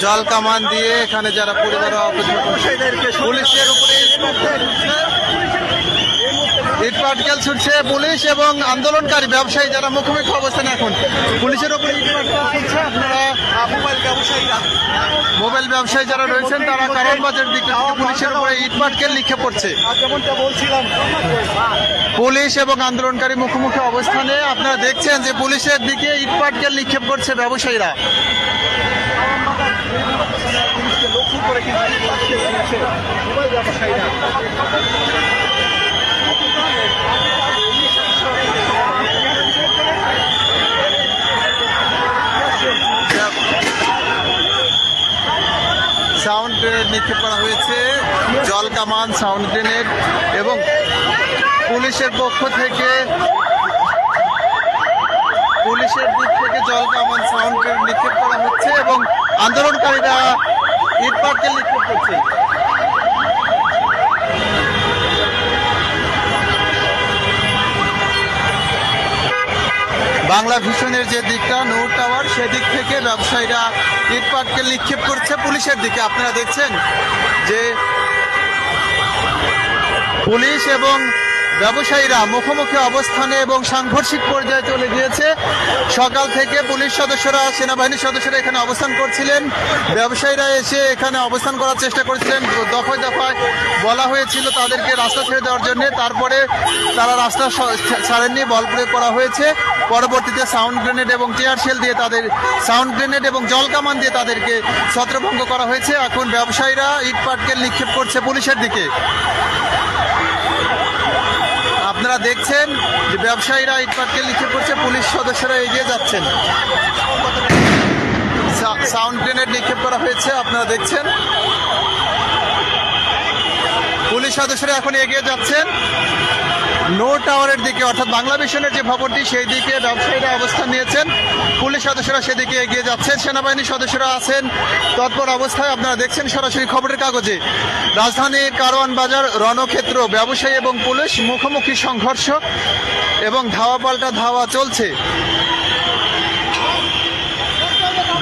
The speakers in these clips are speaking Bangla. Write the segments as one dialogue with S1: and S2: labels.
S1: জল কামান দিয়ে এখানে যারা পরিবার পুলিশের উপরে ইট পাটকেল ছুটছে পুলিশ এবং আন্দোলনকারী ব্যবসায়ী যারা মুখোমুখি অবস্থানে এখন পুলিশের উপরে ইট পাটকেল ছুটছে। আপনারা মোবাইল ব্যবসায়ী যারা রয়েছেন তারা কারণ বাজার দিকে পুলিশের উপরে ইট পাটকেল নিক্ষেপ করছে। পুলিশ এবং আন্দোলনকারী মুখোমুখি অবস্থানে আপনারা দেখছেন যে পুলিশের দিকে ইট পাটকেল নিক্ষেপ করছে ব্যবসায়ীরা। সাউন্ড গ্রেনেড নিক্ষেপ করা হয়েছে, জল কামান, সাউন্ড গ্রেনেড এবং পুলিশের পক্ষ থেকে পুলিশের দিক থেকে জল কামান, সাউন্ড গ্রেনেড নিক্ষেপ করা হচ্ছে এবং আন্দোলনকারীরা ইট পাটকেল নিক্ষেপ করছে। বাংলা ভিশনের যে দিকটা নূর টাওয়ার সেদিক থেকে ব্যবসায়ীরা ইট পাটকেল নিক্ষেপ করছে পুলিশের দিকে। আপনারা দেখছেন যে পুলিশ এবং ব্যবসায়ীরা মুখোমুখি অবস্থানে এবং সাংঘর্ষিক পর্যায়ে চলে গিয়েছে। সকাল থেকে পুলিশ সদস্যরা, সেনাবাহিনীর সদস্যরা এখানে অবস্থান করছিলেন। ব্যবসায়ীরা এসে এখানে অবস্থান করার চেষ্টা করছিলেন। দফায় দফায় বলা হয়েছিল তাদেরকে রাস্তা ছেড়ে দেওয়ার জন্য, তারপরে তারা রাস্তা ছাড়েননি, বল প্রয়োগ করা হয়েছে। পরবর্তীতে সাউন্ড গ্রেনেড এবং টিয়ার শেল দিয়ে সাউন্ড গ্রেনেড এবং জল কামান দিয়ে তাদেরকে ছত্রভঙ্গ করা হয়েছে। এখন ব্যবসায়ীরা ইট পাটকেল নিক্ষেপ করছে পুলিশের দিকে। আপনারা দেখছেন যে ব্যবসায়ীরা ইট পাটকেল নিক্ষেপ করছে, পুলিশ সদস্যরা এগিয়ে যাচ্ছেন। সাউন্ড গ্রেনেড নিক্ষেপ করা হয়েছে, আপনারা দেখছেন পুলিশ সদস্যরা এখন এগিয়ে যাচ্ছেন নূর টাওয়ারের দিকে, অর্থাৎ বাংলা ভিশনের যে ভবনটি সেই দিকে ব্যবসায়ীরা অবস্থান নিয়েছেন। পুলিশ সদস্যরা সেদিকে এগিয়ে যাচ্ছেন, সেনাবাহিনীর সদস্যরা আছেন তৎপর অবস্থায়। আপনারা দেখছেন সরাসরি খবরের কাগজে রাজধানীর কারওয়ান বাজার রণক্ষেত্র, ব্যবসায়ী এবং পুলিশ মুখোমুখি সংঘর্ষ এবং ধাওয়া পাল্টা ধাওয়া চলছে।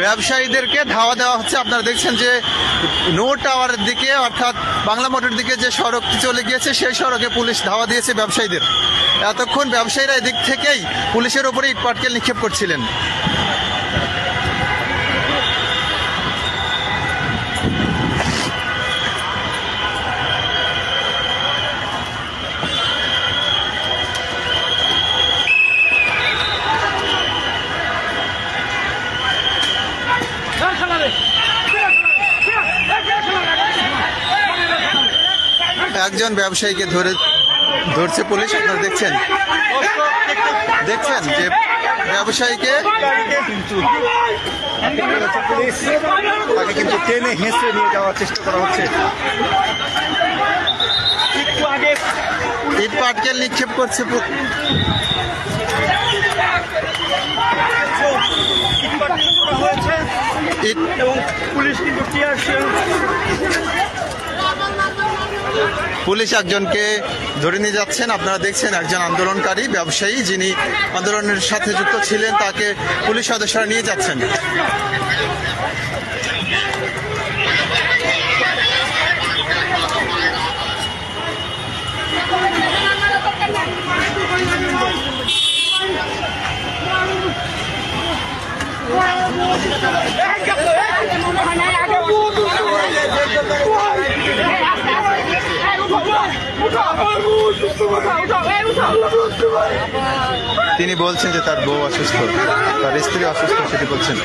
S1: ব্যবসায়ীদেরকে ধাওয়া দেওয়া হচ্ছে। আপনারা দেখছেন যে নূর টাওয়ারের দিকে, অর্থাৎ বাংলা মোটর দিকে যে সড়কটি চলে গিয়েছে সেই সড়কে পুলিশ ধাওয়া দিয়েছে ব্যবসায়ীদের। এতক্ষণ ব্যবসায়ীরা এদিক থেকেই পুলিশের উপরে ইট পাটকেল নিক্ষেপ করছিলেন। একজন ব্যবসায়ীকে ধরছে পুলিশ। আপনারা দেখছেন যে ব্যবসায়ীকে তাকে কিন্তু টেনে হেঁচড়ে নিয়ে যাওয়ার চেষ্টা করা হচ্ছে। ইট পাটকেল নিক্ষেপ করছে পুলিশ একজনকে ধরে নিয়ে যাচ্ছেন। আপনারা দেখছেন একজন আন্দোলনকারী ব্যবসায়ী যিনি আন্দোলনের সাথে যুক্ত ছিলেন, তাকে পুলিশ সদস্যরা নিয়ে যাচ্ছেন। তিনি বলছেন যে তার বউ অসুস্থ, তার স্ত্রী অসুস্থ, সেটি বলছেন।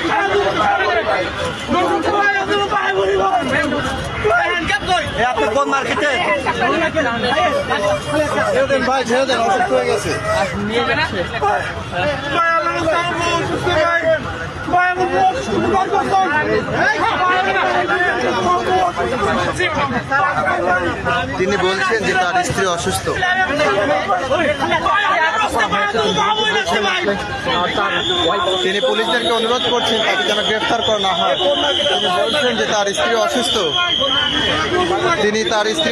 S1: আপনি কোন মার্কেটে ভাই ছেড়ে দেন, অসুস্থ হয়ে গেছে। তিনি বলছেন যে তার স্ত্রী অসুস্থ। তিনি পুলিশদেরকে অনুরোধ করছেন তাকে যেন গ্রেফতার করা না হয়। তিনি বলছেন যে তার স্ত্রী অসুস্থ, তিনি তার স্ত্রী